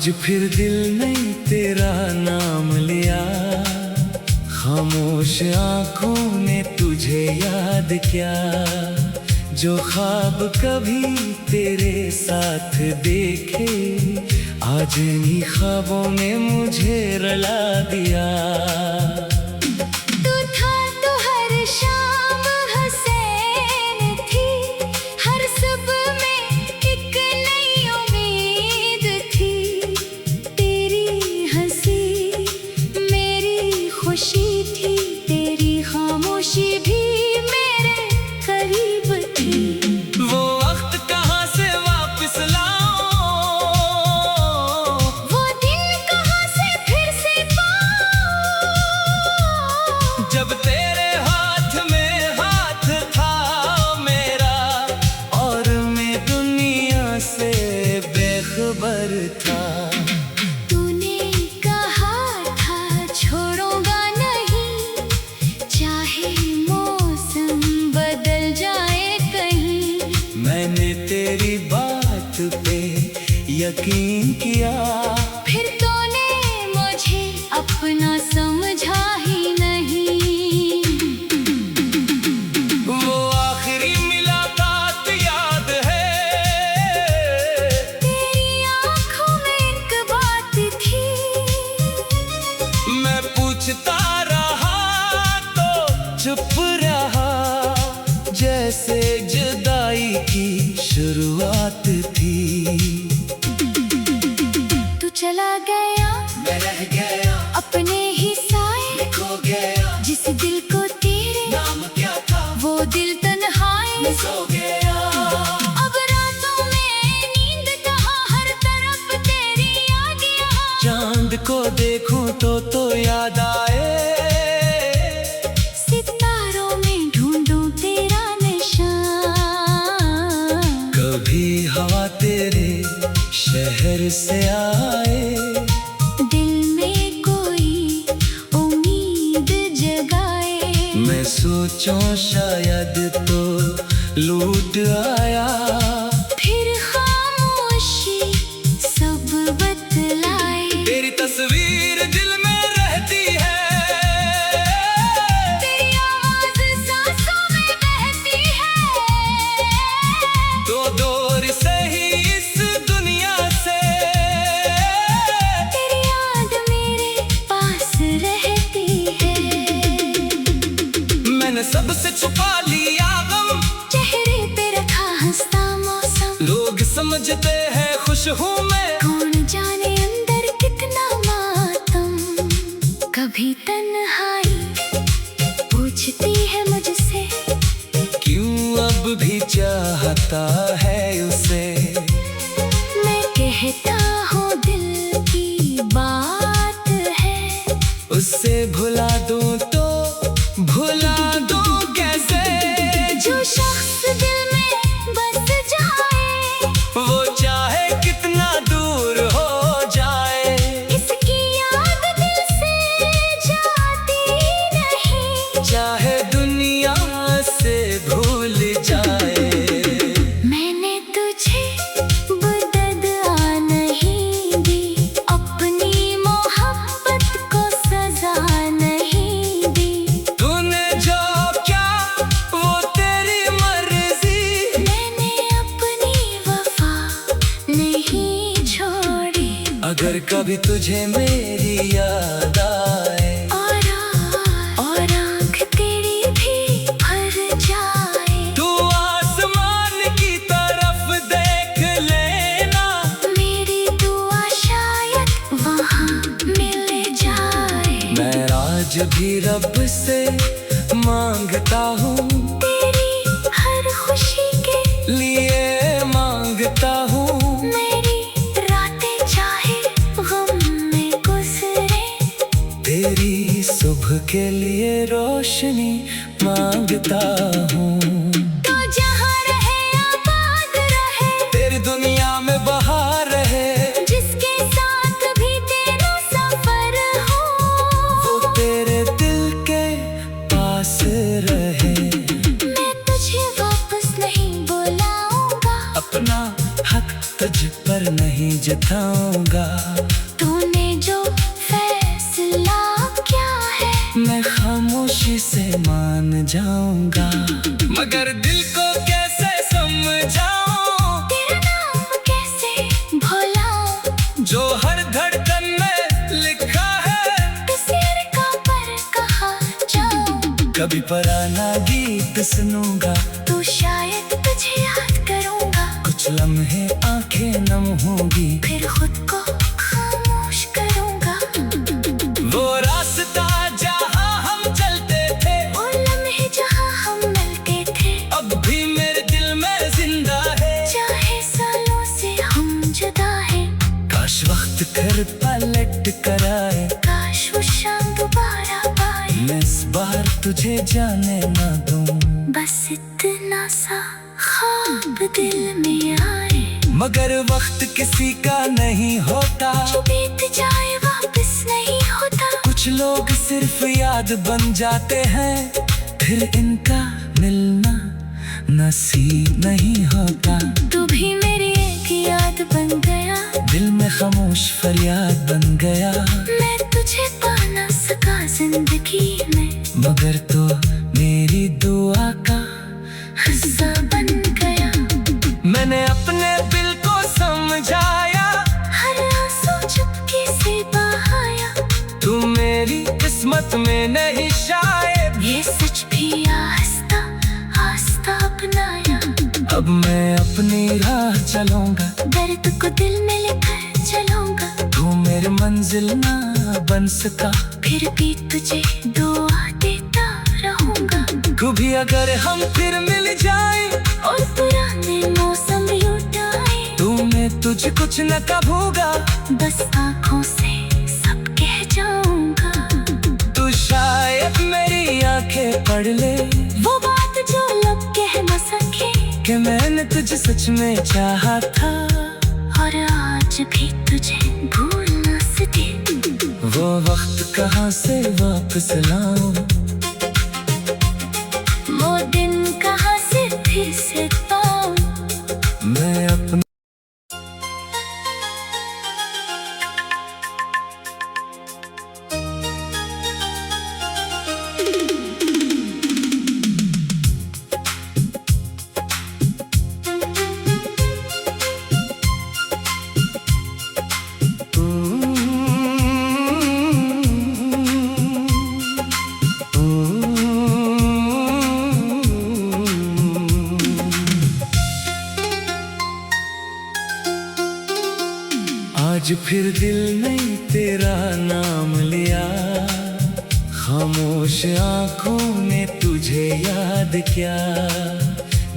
आज फिर दिल ने तेरा नाम लिया, खामोश आंखों ने तुझे याद किया। जो ख्वाब कभी तेरे साथ देखे, आज इन्हीं ख्वाबों ने मुझे रुला दिया। तू था तो हर शाम हुसैन थी, हर सुबह में एक नई उम्मीद थी। तेरी हंसी मेरी खुशी थी, तेरी खामोशी भी मेरे करीब थी। वो वक्त कहाँ से वापस लाऊं, वो दिन कहाँ से फिर से पाऊं, जब तेरे हाथ में हाथ था मेरा और मैं दुनिया से बेखबर था। तूने कहा था छोड़ूंगा नहीं, चाहे मौसम बदल जाए कहीं। मैंने तेरी बात पे यकीन किया, फिर तूने मुझे अपना समझा ही नहीं। वो आखिरी मुलाकात याद है, तेरी आंखों में एक बात थी। मैं पूछता रहा तो चुप रहा, जैसे जुदाई की शुरुआत थी। तू चला गया, मैं रह गया, अपने ही साए खो गया। जिस दिल को तेरे नाम क्या था, वो दिल तन्हाई सो गया। अब रातों में नींद कहाँ, हर तरफ तेरी याद यहाँ। चांद को देखूं तो याद आए, सितारों में ढूंढूं तेरा निशान। कभी हवा तेरे शहर से आए, दिल में कोई उम्मीद जगाए। मैं सोचूं शायद तो लूट आया। फिर खामोशी सब बतलाए। तेरी तस्वीर दिल में रहती है, तेरी आवाज़ सांसों में बहती है। दो दौर से ही इस दुनिया से, तेरी याद मेरे पास रहती है। मैंने सबसे छुपा लिया गम, चेहरे पे रखा हंसता मौसम। लोग समझते हैं खुश हूँ मैं, कौन जाने अंदर कितना मातम। कभी तन्हाई पूछती है मुझसे, क्यों अब भी चाहता है उसे। मैं कहता हूँ दिल की बात है। उससे भुला दूं तो भुला दूं कैसे। जो शख्स दिल में बस जाए, वो चाहे कितना दूर हो जाए, इसकी याद दिल से जाती नहीं। चाहे दुनिया से भूल जाए। मैंने तुझे बददुआ नहीं दी, अपनी मोहब्बत को सजा नहीं दी। तूने जो क्या वो तेरी मर्जी, मैंने अपनी वफा नहीं छोड़ी। अगर कभी तुझे मेरी याद आए, और आँख तेरी भी भर जाए। तू आसमान की तरफ देख लेना, मेरी दुआ शायद वहाँ मिल जाए। मैं आज भी रब से मांगता हूँ, तेरी हर खुशी के लिए मांगता हूँ। मेरी रातें चाहे गम में गुजरे, तेरी सुबह के लिए रोशनी मांगता हूँ। तो जहाँ रहे आबाद रहे, तेरी दुनिया में बहार रहे, जिसके साथ भी तेरा सफर हो। वो तेरे दिल के पास रहे। मैं तुझे वापस नहीं बुलाऊंगा, अपना हक तुझ पर नहीं जताऊंगा। तूने जो फैसला किया है मैं खामोशी से मान जाऊंगा। मगर दिल को कैसे समझाऊं, तेरा नाम कैसे भुलाऊं, जो हर धड़कन में लिखा है किसी का पर कहा जाऊं। कभी पुराना गीत सुनूंगा, तू शायद तुझे याद करूंगा। कुछ लम्हे आंखें नम होंगी, फिर खुद को खामोश करूंगा। वो रास्ता जहां हम चलते थे, वो लम्हे जहां हम मिलते थे, अब भी मेरे दिल में जिंदा है। चाहे सालों से हम जुदा हैं। काश वक्त कर पलट कर आए, काश वो शाम दोबारा पाए। मैं इस बार तुझे जाने ना दूं, बस इतना सा ख्वाब दिल में आए। मगर वक्त किसी का नहीं होता, जो बीत जाए वापस नहीं होता। कुछ लोग सिर्फ याद बन जाते हैं, फिर इनका मिलना नसीब नहीं होता। तू भी मेरी एक याद बन गया, दिल में खामोश फरियाद बन गया। मैं तुझे पा ना सका जिंदगी में, मगर तो मेरी दुआ का हिस्सा बन गया। मैंने अपने दिल को समझाया, हर आंसू चुपके से बहाया। तू मेरी किस्मत में नहीं शायद, ये सच भी आस्ता आस्ता अपनाया। अब मैं अपनी राह चलूंगा, दर्द को दिल में लेकर चलूंगा। तू मेरी मंजिल ना बन सका, फिर भी तुझे दुआ देता रहूंगा। कभी अगर हम फिर मिल जाए और पुराने मौसम लौट आए, तू मैं तुझ कुछ न कहूँगा, बस आँखों से सब कह जाऊंगा। तू शायद मेरी आंखें पढ़ ले, वो बात जो लोग कह न सके, कि मैंने तुझे सच में चाहा था, और आज भी तुझे भूल न सके। वो वक्त कहाँ से वापस लाऊं, वो दिन कहाँ से फिर से पाऊं। मैं अपने आज फिर दिल ने तेरा नाम लिया, खामोश आंखों ने तुझे याद किया।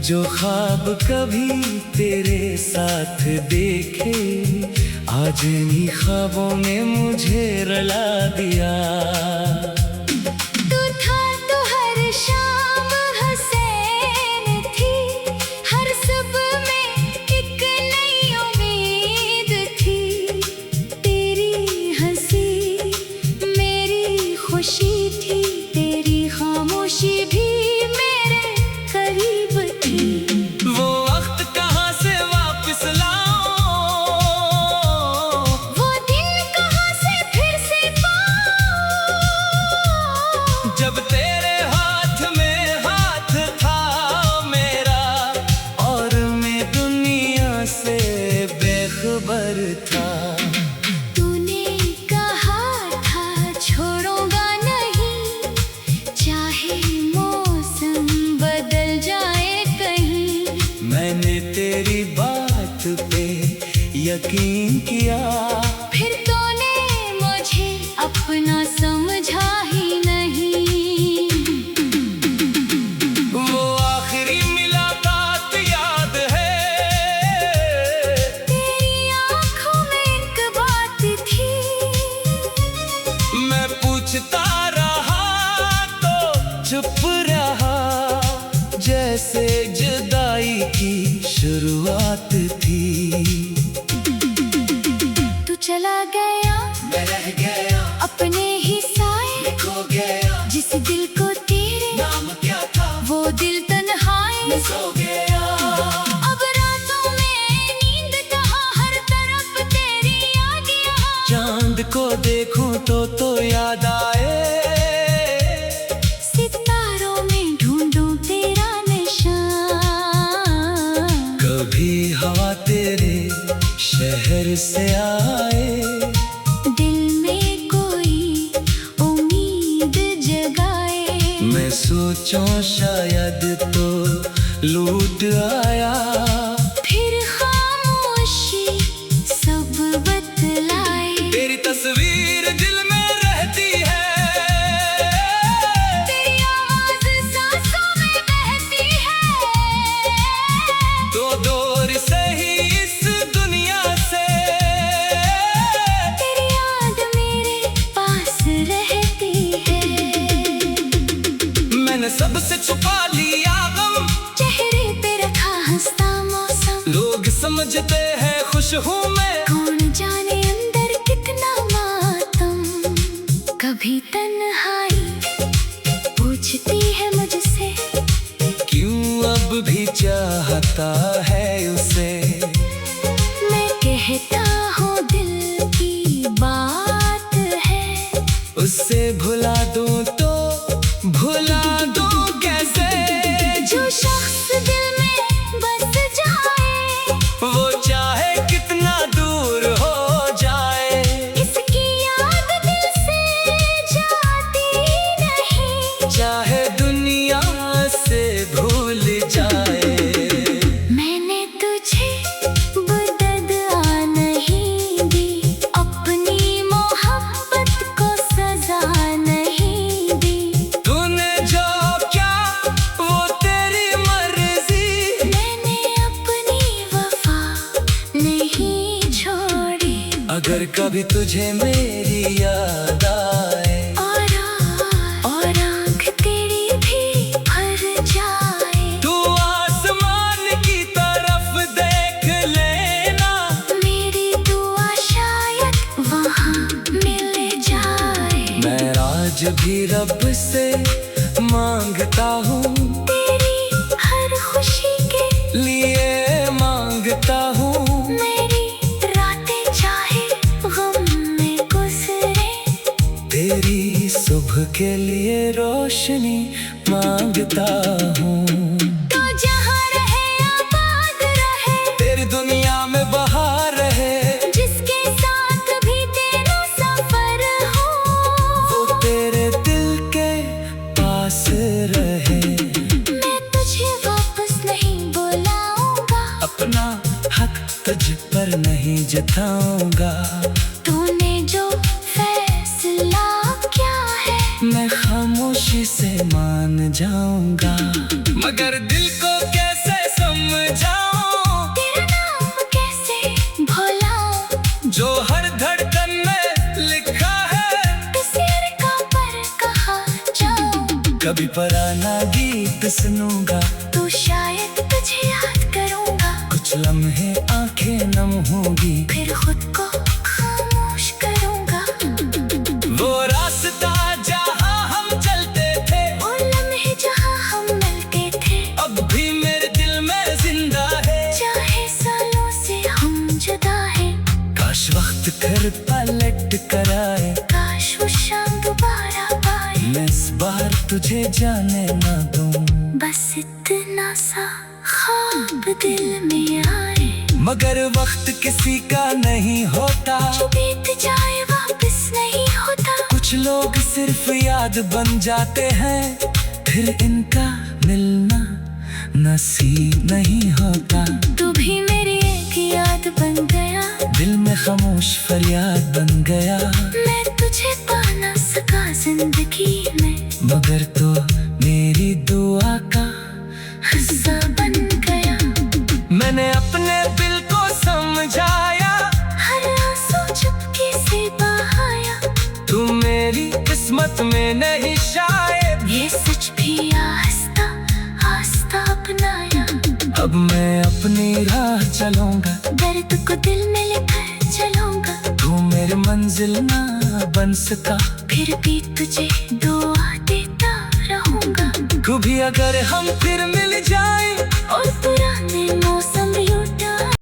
जो ख्वाब कभी तेरे साथ देखे, आज इन्हीं ख्वाबों ने मुझे रुला दिया। तू था तो हर शाम हसीन थी, हर सुबह में एक नई उम्मीद थी। तेरी हंसी मेरी खुशी थी, तेरी खामोशी भी मेरे करीब थी। वो वक्त कहाँ से वापस लाऊं, वो दिन कहाँ से फिर से पाऊं, जब तेरे हाथ में हाथ था मेरा, और मैं दुनिया से बेखबर था। तूने कहा था छोड़ूंगा नहीं, चाहे मौसम बदल जाए कहीं। मैंने तेरी बात पे यकीन किया, फिर तूने मुझे अपना समझा ही नहीं। वो आखिरी मुलाकात याद है, तेरी आंखों में एक बात थी। मैं पूछता रहा तो चुप रहा, जैसे जुदाई की शुरुआत थी। तू चला गया, मैं रह गया अपने ही को देखूं तो याद आए, सितारों में ढूंढूं तेरा निशान। कभी हवा तेरे शहर से आए, दिल में कोई उम्मीद जगाए। मैं सोचूं शायद तो लूट आया, फिर खामोशी सब बतलाए। तेरी तस्वीर दिल में रहती है, तेरी आवाज़ सांसों में बहती है। तो दूर से ही इस दुनिया से तेरी याद मेरे पास रहती है। मैंने सबसे छुपा लिया गम, चेहरे पे रखा हंसता मौसम। लोग समझते हैं खुश हूँ मैं, कौन जाने अंदर कितना मातम। कभी तन्हाई पूछती है मुझसे, क्यों अब भी चाहता है उसे। मैं कहता हूँ दिल की बात है। उससे भुला दूँ तो भुला दूँ कैसे। जो शख्स दिल में बस जाए, वो चाहे कितना दूर हो जाए, इसकी याद दिल से जाती नहीं। चाहे दुनिया से भूल जाए। मैंने तुझे बददुआ नहीं दी, अपनी मोहब्बत को सजा नहीं दी। तूने जो क्या वो तेरी मर्जी, मैंने अपनी वफा नहीं छोड़ी। अगर कभी तुझे मेरी याद आए, और आँख तेरी भी भर जाए। तू आसमान की तरफ देख लेना, मेरी दुआ शायद वहाँ मिल जाए। मैं आज भी रब से मांगता हूँ, तेरी हर खुशी के लिए मांगता हूँ। मेरी रातें चाहे गम में गुजरे, तेरी सुबह के लिए रोशनी मांगता हूँ। तो जहाँ रहे आबाद रहे, तेरी दुनिया में बहार रहे, जिसके साथ भी तेरा सफर हो। वो तेरे दिल के पास रहे। मैं तुझे वापस नहीं बुलाऊंगा, अपना हक तुझ पर नहीं जताऊंगा। तूने जो फैसला किया है, मैं खामोशी से मान जाऊंगा, मगर दिल को कैसे समझाऊं। तेरा नाम कैसे भुलाऊं। जो हर धड़कन में लिखा है, किसी का पर कहा जाऊं। कभी पुराना गीत सुनूंगा, तो शायद तुझे याद करूंगा। कुछ लम्हे आंखें नम होगी, फिर खुद को खामोश करूंगा। वो रास्ता जहाँ हम चलते थे, और लम्हे जहाँ हम मिलते थे, अब भी मेरे दिल में जिंदा है। चाहे सालों से हम जुदा हैं। काश वक्त फिर पलट कर आए, काश वो शाम दोबारा पाए। मैं इस बार तुझे जाने ना दूं, बस इतना सा ख्वाब दिल में आए। मगर वक्त किसी का नहीं होता, जो बीत जाए वापस नहीं होता। कुछ लोग सिर्फ याद बन जाते हैं, फिर इनका मिलना नसीब नहीं होता। तू भी मेरी एक याद बन गया, दिल में खामोश फरियाद बन गया। मैं तुझे पा ना सका जिंदगी में, मगर तो मेरी दुआ का हिस्सा बन गया। मैंने अपने दिल को समझाया, हर आंसू चुपके से बहाया। तू मेरी किस्मत में नहीं शायद, ये सच भी आस्ता आस्ता अपनाया। अब मैं अपनी राह चलूंगा, दर्द को दिल में लेकर चलूंगा। तू मेरी मंजिल ना बन सका, फिर भी तुझे दुआ देता रहूंगा। कभी अगर हम फिर मिल जाएं, और पुराने मौसम